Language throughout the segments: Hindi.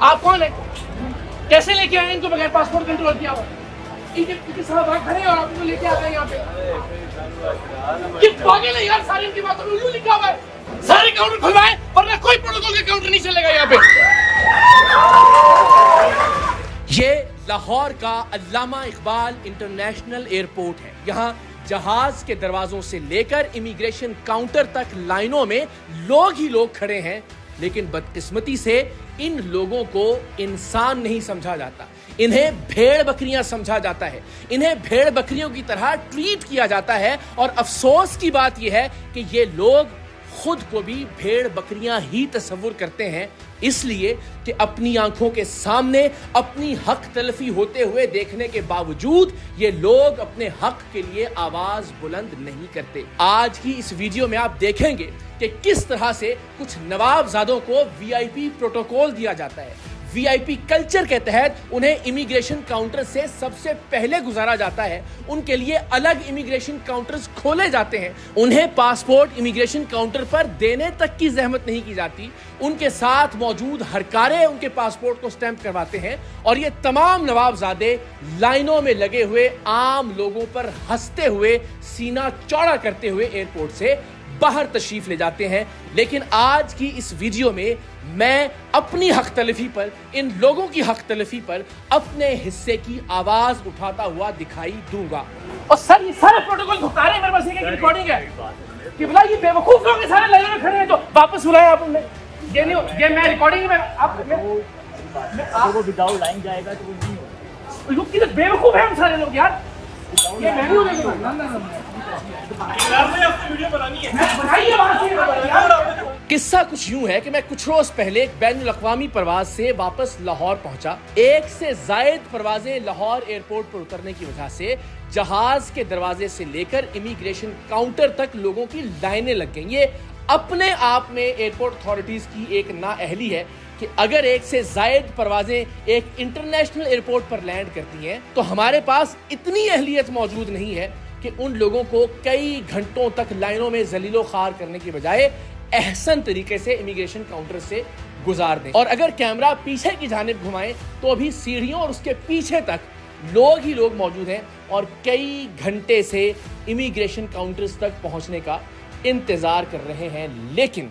आप कौन है? कैसे लेके आए इनको बगैर पासपोर्ट कंट्रोल किया हुआ? इनके साथ आप खड़े और आप इनको लेके आ गए यहाँ पे? कि पागल है यार, सारी इनकी बातों में उल्लू लिखा हुआ है। सारे काउंटर खुलवाए वरना कोई प्रोटोकॉल का काउंटर नहीं चलेगा यहाँ पे। ये लाहौर का अल्लामा इकबाल इंटरनेशनल एयरपोर्ट है। यहाँ जहाज के दरवाजों से लेकर इमिग्रेशन काउंटर तक लाइनों में लोग ही लोग खड़े हैं, लेकिन बदकिस्मती से इन लोगों को इंसान नहीं समझा जाता। इन्हें भेड़ बकरियां समझा जाता है, इन्हें भेड़ बकरियों की तरह ट्रीट किया जाता है। और अफसोस की बात यह है कि ये लोग खुद को भी भेड़ बकरियां ही तस्वुर करते हैं, इसलिए कि अपनी आंखों के सामने अपनी हक तलफी होते हुए देखने के बावजूद ये लोग अपने हक के लिए आवाज बुलंद नहीं करते। आज की इस वीडियो में आप देखेंगे कि किस तरह से कुछ नवाबजादों को वीआईपी प्रोटोकॉल दिया जाता है। वीआईपी कल्चर के तहत उन्हें इमिग्रेशन काउंटर से सबसे पहले गुजारा जाता है। उनके लिए अलग इमिग्रेशन काउंटर्स खोले जाते हैं। उन्हें पासपोर्ट इमिग्रेशन काउंटर पर देने तक की जहमत नहीं की जाती। उनके साथ मौजूद हरकारे उनके पासपोर्ट को स्टैंप करवाते हैं और ये तमाम नवाबजादे लाइनों में लगे हुए आम लोगों पर हंसते हुए, सीना चौड़ा करते हुए एयरपोर्ट से बाहर तशरीफ ले जाते हैं। लेकिन आज की इस वीडियो में मैं अपनी हक तलफी पर, इन लोगों की हक तलफी पर अपने हिस्से की आवाज उठाता हुआ दिखाई दूंगा। और सर, ये सारे प्रोटोकॉल भुगता रहे हैं, मेरे पास एक रिकॉर्डिंग है कि भला ये बेवकूफ लोग सारे लाइन में खड़े हैं, तो वापस बुलाया आपने। ये नहीं, ये मैं रिकॉर्डिंग में आपको विदाउट लाइन जाएगा तो वो नहीं होगा। कितने बेवकूफ हैं हम सारे लोग यार। ये मैं नहीं किस्सा कुछ यूं है कि मैं कुछ रोज पहले एक बैनुल-अक़वामी परवाज से वापस लाहौर पहुंचा। एक से जायद परवाजें लाहौर एयरपोर्ट पर उतरने की वजह से जहाज के दरवाजे से लेकर इमिग्रेशन काउंटर तक लोगों की लाइनें लग गई। ये अपने आप में एयरपोर्ट अथॉरिटीज की एक नाअहली है कि अगर एक से जायद परवाजें एक इंटरनेशनल एयरपोर्ट पर लैंड करती हैं तो हमारे पास इतनी अहलियत मौजूद नहीं है कि उन लोगों को कई घंटों तक लाइनों में जलीलो खार करने की बजाय एहसन तरीके से इमिग्रेशन काउंटर से गुजार दें। और अगर कैमरा पीछे की जानिब घुमाएं तो अभी सीढ़ियों और उसके पीछे तक लोग ही लोग मौजूद हैं और कई घंटे से इमिग्रेशन काउंटर्स तक पहुंचने का इंतजार कर रहे हैं। लेकिन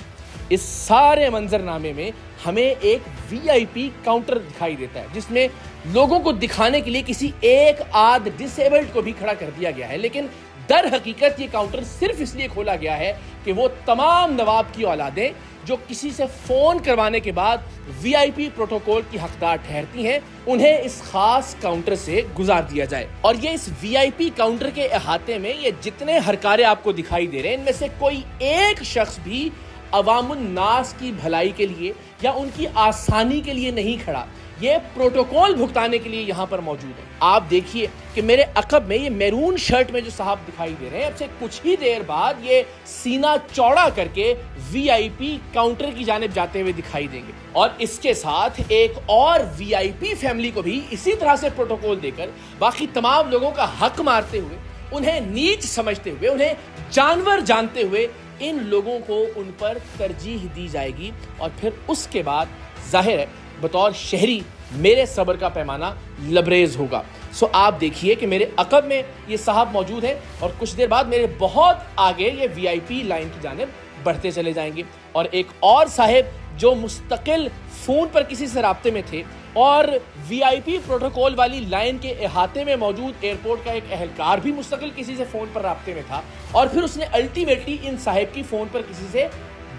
इस सारे मंजरनामे में हमें एक वीआईपी काउंटर दिखाई देता है जिसमें लोगों को दिखाने के लिए किसी एक आध डिसेबल्ड को भी खड़ा कर दिया गया है। लेकिन दर हकीकत ये काउंटर सिर्फ इसलिए खोला गया है कि वो तमाम नवाब की औलादें जो किसी से फोन करवाने के बाद वीआईपी प्रोटोकॉल की हकदार ठहरती हैं, उन्हें इस खास काउंटर से गुजार दिया जाए। और ये इस वीआईपी काउंटर के अहाते में ये जितने हरकारे आपको दिखाई दे रहे हैं, इनमें से कोई एक शख्स भी अवामुन नास की भलाई के लिए या उनकी आसानी के लिए नहीं खड़ा, ये प्रोटोकॉल भुगताने के लिए यहाँ पर मौजूद है। आप देखिए कि मेरे अकब में ये मैरून शर्ट में जो साहब दिखाई दे रहे हैं, अब से कुछ ही देर बाद ये सीना चौड़ा करके वीआईपी काउंटर की जानिब जाते हुए दिखाई देंगे। और इसके साथ एक और वीआईपी फैमिली को भी इसी तरह से प्रोटोकॉल देकर बाकी तमाम लोगों का हक मारते हुए, उन्हें नीच समझते हुए, उन्हें जानवर जानते हुए इन लोगों को उन पर तरजीह दी जाएगी। और फिर उसके बाद जाहिर है बतौर शहरी मेरे सब्र का पैमाना लबरेज होगा। सो आप देखिए कि मेरे अकब में ये साहब मौजूद हैं और कुछ देर बाद मेरे बहुत आगे ये वीआईपी लाइन की जानिब बढ़ते चले जाएंगे। और एक और साहब जो मुस्तकिल फोन पर किसी से राब्ते में थे और वीआईपी प्रोटोकॉल वाली लाइन के अहाते में मौजूद एयरपोर्ट का एक एहलकार भी मुस्तकिल किसी से फोन पर राब्ते में था और फिर उसने अल्टीमेटली इन साहब की फोन पर किसी से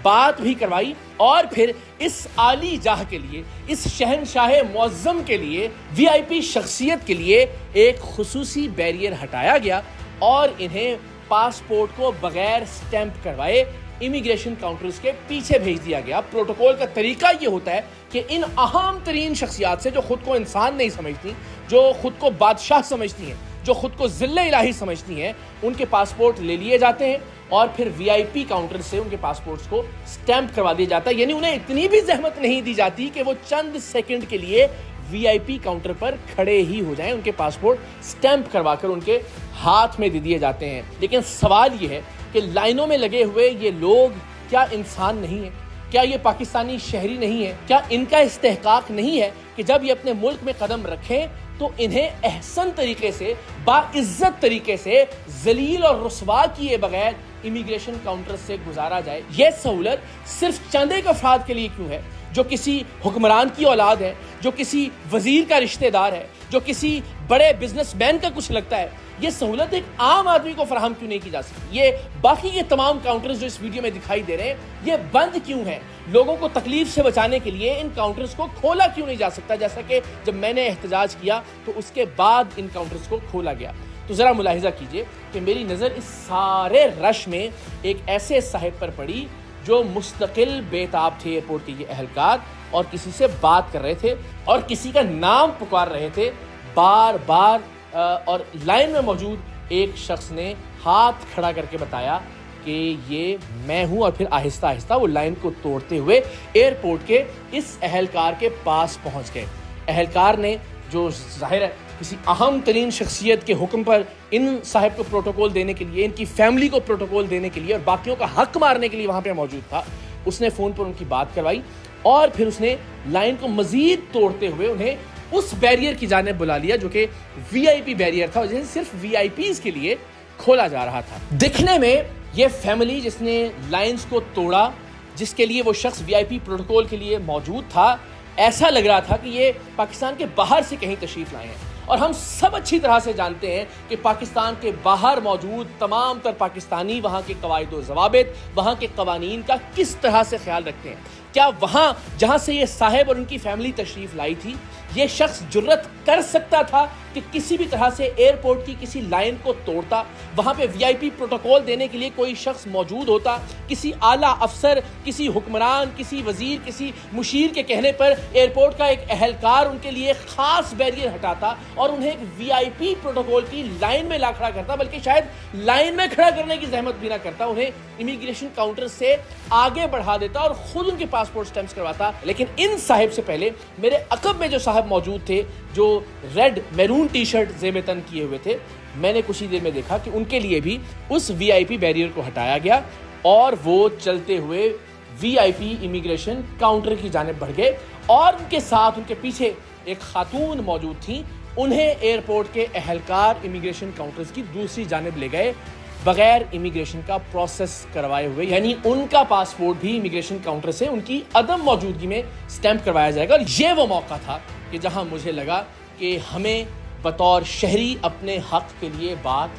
बात भी करवाई और फिर इस आली जाह के लिए, इस शहनशाह मुअज़्ज़म के लिए, वीआईपी शख्सियत के लिए एक खुसूसी बैरियर हटाया गया और इन्हें पासपोर्ट को बगैर स्टैंप करवाए इमिग्रेशन काउंटर्स के पीछे भेज दिया गया। प्रोटोकॉल का तरीका ये होता है कि इन अहम तरीन शख्सियात से जो खुद को इंसान नहीं समझती, जो खुद को बादशाह समझती हैं, जो खुद को ज़िल्ले इलाही समझती हैं, उनके पासपोर्ट ले लिए जाते हैं और फिर वीआईपी काउंटर से उनके पासपोर्ट्स को स्टैंप करवा दिया जाता है। यानी उन्हें इतनी भी जहमत नहीं दी जाती कि वो चंद सेकंड के लिए वीआईपी काउंटर पर खड़े ही हो जाएं, उनके पासपोर्ट स्टैंप करवाकर उनके हाथ में दे दिए जाते हैं। लेकिन सवाल ये है कि लाइनों में लगे हुए ये लोग क्या इंसान नहीं है? क्या ये पाकिस्तानी शहरी नहीं है? क्या इनका इस्तेहकाक नहीं है कि जब ये अपने मुल्क में कदम रखें तो इन्हें एहसन तरीके से, बाइज्जत तरीके से, जलील और रुसवा किए बगैर इमिग्रेशन काउंटर से गुजारा जाए? यह सहूलत सिर्फ चंद एक अफराद के लिए क्यों है, जो किसी हुक्मरान की औलाद है, जो किसी वजीर का रिश्तेदार है, जो किसी बड़े बिजनेसमैन का कुछ लगता है? ये सहूलत एक आम आदमी को फराहम क्यों नहीं की जा सकती? ये बाकी के तमाम काउंटर्स जो इस वीडियो में दिखाई दे रहे हैं, ये बंद क्यों हैं? लोगों को तकलीफ से बचाने के लिए इन काउंटर्स को खोला क्यों नहीं जा सकता? जैसा कि जब मैंने एहतजाज किया तो उसके बाद इन काउंटर्स को खोला गया। तो जरा मुलाहिजा कीजिए कि मेरी नज़र इस सारे रश में एक ऐसे साहिब पर पड़ी जो मुस्तकिल बेताब थे एयरपोर्ट के ये अहलकार, और किसी से बात कर रहे थे और किसी का नाम पुकार रहे थे बार बार। और लाइन में मौजूद एक शख्स ने हाथ खड़ा करके बताया कि ये मैं हूं, और फिर आहिस्ता आहिस्ता वो लाइन को तोड़ते हुए एयरपोर्ट के इस अहलकार के पास पहुंच गए। अहलकार ने, जो जाहिर है किसी अहम तरीन शख्सियत के हुक्म पर इन साहिब को प्रोटोकॉल देने के लिए, इनकी फैमिली को प्रोटोकॉल देने के लिए और बाकियों का हक मारने के लिए वहां पे मौजूद था, उसने फ़ोन पर उनकी बात करवाई और फिर उसने लाइन को मजीद तोड़ते हुए उन्हें उस बैरियर की जानिब बुला लिया जो कि वीआईपी बैरियर था, जिसे सिर्फ वीआईपीज़ के लिए खोला जा रहा था। दिखने में ये फैमिली जिसने लाइंस को तोड़ा, जिसके लिए वो शख्स वीआईपी प्रोटोकॉल के लिए मौजूद था, ऐसा लग रहा था कि ये पाकिस्तान के बाहर से कहीं तशरीफ लाए हैं। और हम सब अच्छी तरह से जानते हैं कि पाकिस्तान के बाहर मौजूद तमाम तर पाकिस्तानी वहाँ के कवायद व ज़वाबित, वहाँ के कवानीन का किस तरह से ख्याल रखते हैं। क्या वहाँ जहाँ से ये साहिब और उनकी फैमिली तशरीफ लाई थी, ये शख्स जुर्रत कर सकता था कि किसी भी तरह से एयरपोर्ट की किसी लाइन को तोड़ता? वहाँ पे वीआईपी प्रोटोकॉल देने के लिए कोई शख्स मौजूद होता? किसी आला अफसर, किसी हुक्मरान, किसी वजीर, किसी मुशीर के कहने पर एयरपोर्ट का एक अहलकार उनके लिए खास बैरियर हटाता और उन्हें एक वीआईपी प्रोटोकॉल की लाइन में ला खड़ा करता? बल्कि शायद लाइन में खड़ा करने की जहमत भी ना करता, उन्हें इमिग्रेशन काउंटर से आगे बढ़ा देता और खुद उनके पासपोर्ट स्टैंप्स करवाता। लेकिन इन साहिब से पहले मेरे अकब में जो साहब मौजूद थे, जो रेड मैरून टी शर्ट ज़ेब-ए-तन किए हुए थे, मैंने कुछ ही देर में देखा कि उनके लिए भी उस वीआईपी बैरियर को हटाया गया और वो चलते हुए वीआईपी इमिग्रेशन काउंटर की जानिब बढ़ गए। और उनके साथ, उनके पीछे एक खातून मौजूद थी, उन्हें एयरपोर्ट के अहलकार इमिग्रेशन काउंटर्स की दूसरी जानिब ले गए बगैर इमिग्रेशन का प्रोसेस करवाए हुए। यानी उनका पासपोर्ट भी इमिग्रेशन काउंटर से उनकी अदम मौजूदगी में स्टैंप करवाया जाएगा। और ये वो मौका था कि जहां मुझे लगा कि हमें बतौर शहरी अपने हक के लिए बात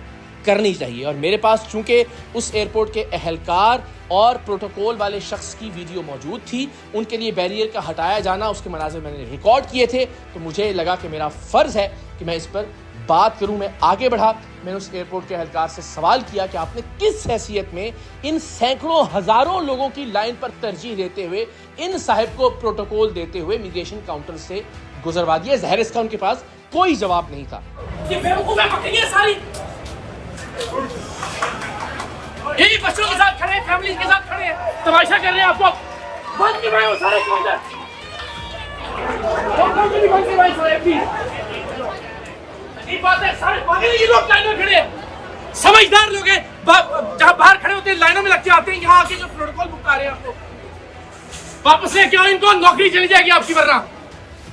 करनी चाहिए। और मेरे पास चूंकि उस एयरपोर्ट के अहलकार और प्रोटोकॉल वाले शख्स की वीडियो मौजूद थी, उनके लिए बैरियर का हटाया जाना, उसके मनाज़िर मैंने रिकॉर्ड किए थे, तो मुझे लगा कि मेरा फ़र्ज़ है कि मैं इस पर बात करूं। मैं आगे बढ़ा, मैंने उस एयरपोर्ट के अहलकार से सवाल किया कि आपने किस हैसियत में इन सैकड़ों हज़ारों लोगों की लाइन पर तरजीह देते हुए इन साहिब को प्रोटोकॉल देते हुए इमिग्रेशन काउंटर से गुजरवा दिया? ज़ाहिर इसका उनके पास कोई जवाब नहीं था। यही बच्चों के साथ खड़े, फैमिली के साथ खड़े, तमाशा कर रहे हैं। आपको बंद करवाए वो सारे काउंटर, बंद करवाए सारे। प्लीज बात है, सारे पागल ये लोग लाइन में खड़े, समझदार लोग हैं, जहाँ बाहर खड़े होते हैं लाइनों में लगते आते हैं, यहाँ आके जो प्रोटोकॉल बुका रहे हैं आपको वापस लेके आओ, इनको नौकरी चली जाएगी आपकी वरना।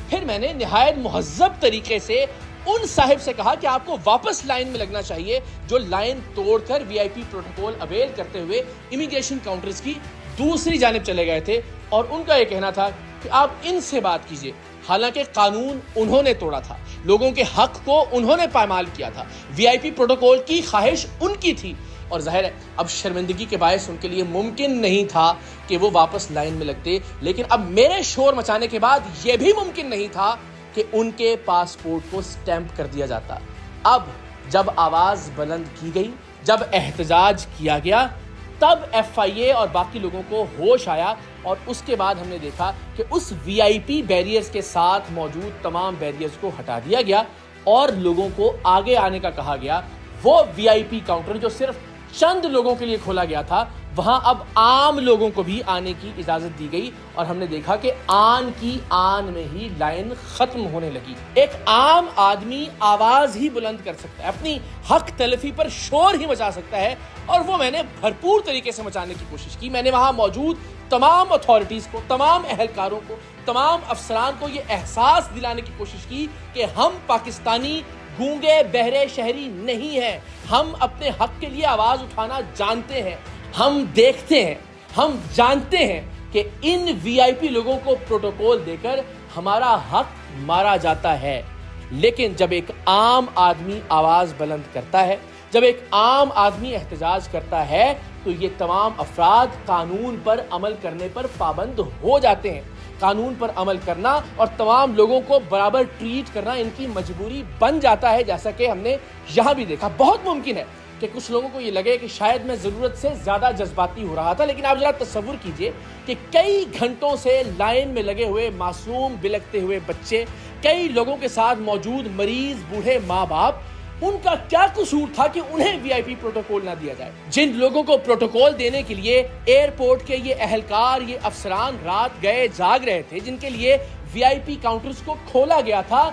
फिर मैंने निहायत मुहज्जब तरीके से उन साहिब से कहा कि आपको वापस लाइन में लगना चाहिए, जो लाइन तोड़कर वीआईपी प्रोटोकॉल अवेल करते हुए इमिग्रेशन काउंटर्स की दूसरी जानिब चले गए थे। और उनका यह कहना था कि आप इनसे बात कीजिए। हालांकि कानून उन्होंने तोड़ा था, लोगों के हक को उन्होंने पामाल किया था, वीआईपी प्रोटोकॉल की ख्वाहिश उनकी थी। और जाहिर है अब शर्मिंदगी के बायस उनके लिए मुमकिन नहीं था कि वो वापस लाइन में लगते। लेकिन अब मेरे शोर मचाने के बाद यह भी मुमकिन नहीं था कि उनके पासपोर्ट को स्टैंप कर दिया जाता। अब जब आवाज़ बुलंद की गई, जब एहतजाज किया गया, तब एफआईए और बाकी लोगों को होश आया। और उसके बाद हमने देखा कि उस वीआईपी बैरियर्स के साथ मौजूद तमाम बैरियर्स को हटा दिया गया और लोगों को आगे आने का कहा गया। वो वीआईपी काउंटर जो सिर्फ चंद लोगों के लिए खोला गया था, वहां अब आम लोगों को भी आने की इजाजत दी गई और हमने देखा कि आन की आन में ही लाइन खत्म होने लगी। एक आम आदमी आवाज ही बुलंद कर सकता है, अपनी हक तलफी पर शोर ही मचा सकता है, और वो मैंने भरपूर तरीके से मचाने की कोशिश की। मैंने वहां मौजूद तमाम अथॉरिटीज को, तमाम अहलकारों को, तमाम अफसरान को यह एहसास दिलाने की कोशिश की कि हम पाकिस्तानी गूंगे बहरे शहरी नहीं हैं। हम अपने हक के लिए आवाज उठाना जानते हैं, हम देखते हैं, हम जानते हैं कि इन वीआईपी लोगों को प्रोटोकॉल देकर हमारा हक मारा जाता है। लेकिन जब एक आम आदमी आवाज बुलंद करता है, जब एक आम आदमी एहतजाज करता है, तो ये तमाम अफराद कानून पर अमल करने पर पाबंद हो जाते हैं। कानून पर अमल करना और तमाम लोगों को बराबर ट्रीट करना इनकी मजबूरी बन जाता है, जैसा कि हमने यहां भी देखा। बहुत मुमकिन है कि कुछ लोगों को ये लगे कि शायद मैं जरूरत से ज्यादा जज्बाती हो रहा था, लेकिन आप जरा तस्वुर कीजिए कि कई घंटों से लाइन में लगे हुए मासूम बिलखते हुए बच्चे, कई लोगों के साथ मौजूद मरीज, बूढ़े माँ बाप, उनका क्या कसूर था कि उन्हें वीआईपी प्रोटोकॉल ना दिया जाए। जिन लोगों को प्रोटोकॉल देने के लिए एयरपोर्ट के ये अहलकार, ये अफसरान रात गए जाग रहे थे, जिनके लिए वीआईपी काउंटर्स को खोला गया था,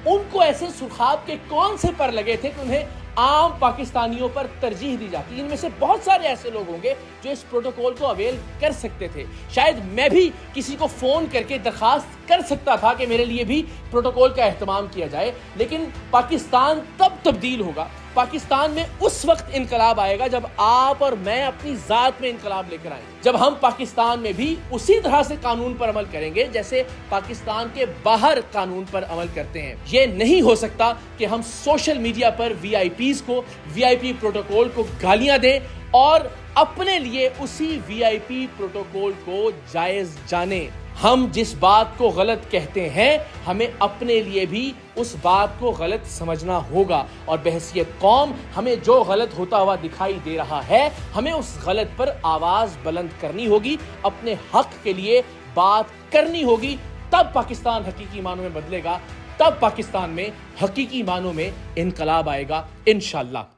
उनको ऐसे सुखाब के कौन से पर लगे थे कि उन्हें आम पाकिस्तानियों पर तरजीह दी जाती। इनमें से बहुत सारे ऐसे लोग होंगे जो इस प्रोटोकॉल को अवेल कर सकते थे। शायद मैं भी किसी को फोन करके दरखास्त कर सकता था कि मेरे लिए भी प्रोटोकॉल का एहतमाम किया जाए, लेकिन पाकिस्तान तब तब्दील होगा, पाकिस्तान में उस वक्त इनकलाब आएगा जब आप और मैं अपनी जात में इनकलाब लेकर आएंगे, जब हम पाकिस्तान में भी उसी तरह से कानून पर अमल करेंगे जैसे पाकिस्तान के बाहर कानून पर अमल करते हैं। ये नहीं हो सकता कि हम सोशल मीडिया पर वीआईपीज़ को, वीआईपी प्रोटोकॉल को गालियां दें और अपने लिए उसी वीआईपी प्रोटोकॉल को जायज जाने। हम जिस बात को गलत कहते हैं, हमें अपने लिए भी उस बात को गलत समझना होगा, और बहैसियत कौम हमें जो गलत होता हुआ दिखाई दे रहा है, हमें उस गलत पर आवाज बुलंद करनी होगी, अपने हक के लिए बात करनी होगी। तब पाकिस्तान हकीकी मानों में बदलेगा, तब पाकिस्तान में हकीकी मानों में इनकलाब आएगा, इंशाअल्लाह।